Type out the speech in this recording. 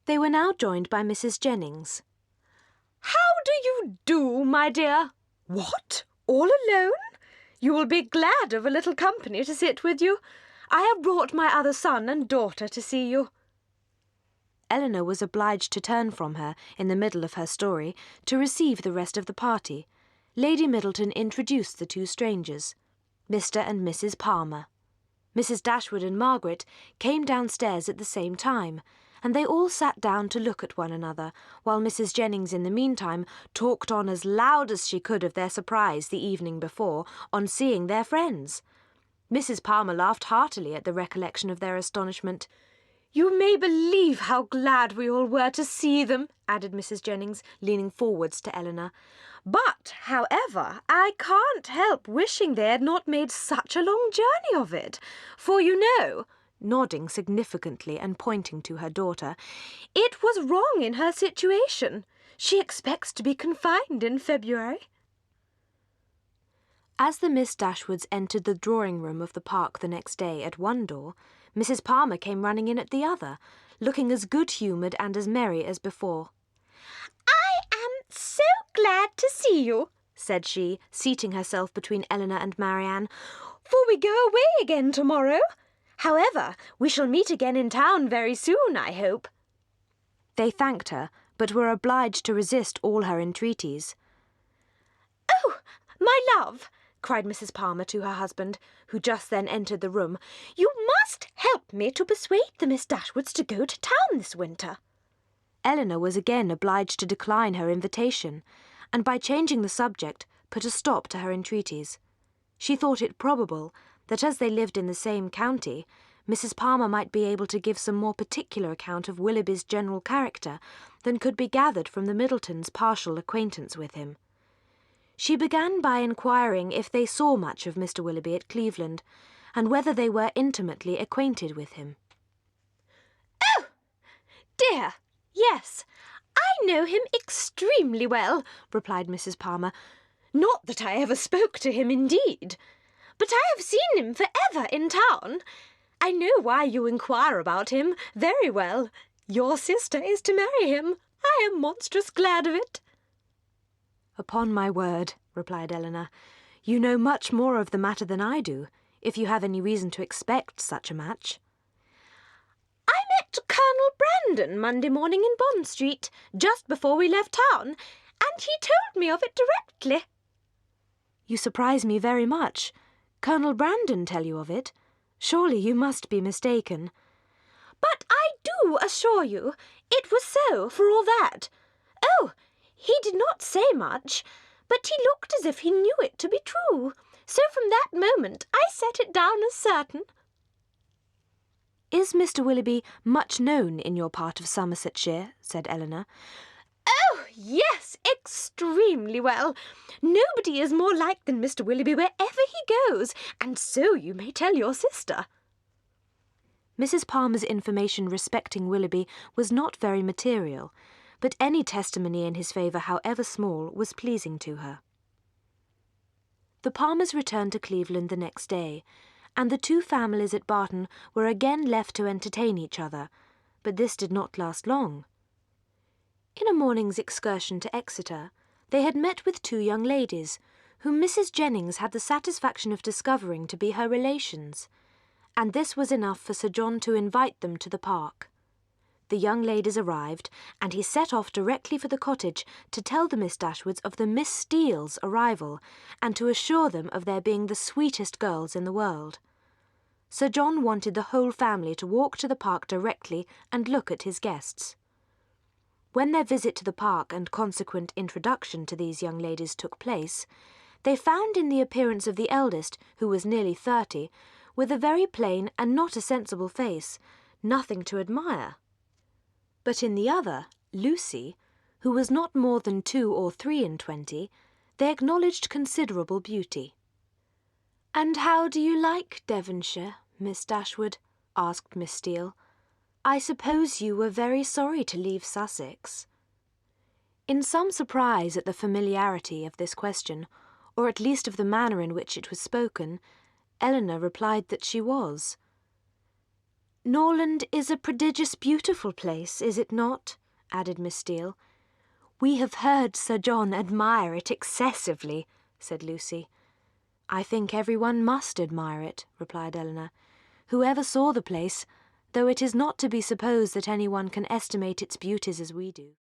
They were now joined by Mrs. Jennings. "How do you do, my dear? What? All alone? You will be glad of a little company to sit with you. I have brought my other son and daughter to see you." Elinor was obliged to turn from her in the middle of her story to receive the rest of the party. Lady Middleton introduced the two strangers, Mr. and Mrs. Palmer. Mrs. Dashwood and Margaret came downstairs at the same time, and they all sat down to look at one another, while Mrs. Jennings in the meantime talked on as loud as she could of their surprise the evening before on seeing their friends. Mrs. Palmer laughed heartily at the recollection of their astonishment. "You may believe how glad we all were to see them," added Mrs. Jennings, leaning forwards to Elinor. "But, however, I can't help wishing they had not made such a long journey of it, for you know," nodding significantly and pointing to her daughter, "it was wrong in her situation. She expects to be confined in February." As the Miss Dashwoods entered the drawing-room of the park the next day at one door, Mrs. Palmer came running in at the other, looking as good-humoured and as merry as before. "I am so glad to see you," said she, seating herself between Elinor and Marianne, "for we go away again tomorrow. However, we shall meet again in town very soon, I hope." They thanked her, but were obliged to resist all her entreaties. "Oh, my love," cried Mrs. Palmer to her husband, who just then entered the room, "you must help me to persuade the Miss Dashwoods to go to town this winter." Elinor was again obliged to decline her invitation, and by changing the subject put a stop to her entreaties. She thought it probable that as they lived in the same county, Mrs. Palmer might be able to give some more particular account of Willoughby's general character than could be gathered from the Middletons' partial acquaintance with him. She began by inquiring if they saw much of Mr. Willoughby at Cleveland, and whether they were intimately acquainted with him. "Oh, dear, yes, I know him extremely well," replied Mrs. Palmer. "Not that I ever spoke to him, indeed. But I have seen him for ever in town. I know why you inquire about him very well. Your sister is to marry him. I am monstrous glad of it." "Upon my word," replied Elinor, "you know much more of the matter than I do, if you have any reason to expect such a match." "I met Colonel Brandon Monday morning in Bond Street, just before we left town, and he told me of it directly." "You surprise me very much. Colonel Brandon tell you of it? Surely you must be mistaken." "But I do assure you it was so, for all that. Oh, he did not say much, but he looked as if he knew it to be true, so from that moment I set it down as certain." "Is Mr. Willoughby much known in your part of Somersetshire?" said Elinor. "Oh, yes, extremely well. Nobody is more liked than Mr. Willoughby wherever he goes, and so you may tell your sister." Mrs. Palmer's information respecting Willoughby was not very material, but any testimony in his favour, however small, was pleasing to her. The Palmers returned to Cleveland the next day, and the two families at Barton were again left to entertain each other, but this did not last long. In a morning's excursion to Exeter, they had met with two young ladies, whom Mrs. Jennings had the satisfaction of discovering to be her relations, and this was enough for Sir John to invite them to the park. The young ladies arrived, and he set off directly for the cottage to tell the Miss Dashwoods of the Miss Steeles' arrival, and to assure them of their being the sweetest girls in the world. Sir John wanted the whole family to walk to the park directly and look at his guests. When their visit to the park and consequent introduction to these young ladies took place, they found in the appearance of the eldest, who was nearly 30, with a very plain and not a sensible face, nothing to admire. But in the other, Lucy, who was not more than 2 or 23, they acknowledged considerable beauty. "And how do you like Devonshire, Miss Dashwood?" asked Miss Steele. "I suppose you were very sorry to leave Sussex." In some surprise at the familiarity of this question, or at least of the manner in which it was spoken, Elinor replied that she was. Norland is a prodigious beautiful place, is it not? Added Miss Steele. We have heard Sir John admire it excessively, said Lucy. I think everyone must admire it, replied Elinor. Whoever saw the place, though it is not to be supposed that anyone can estimate its beauties as we do.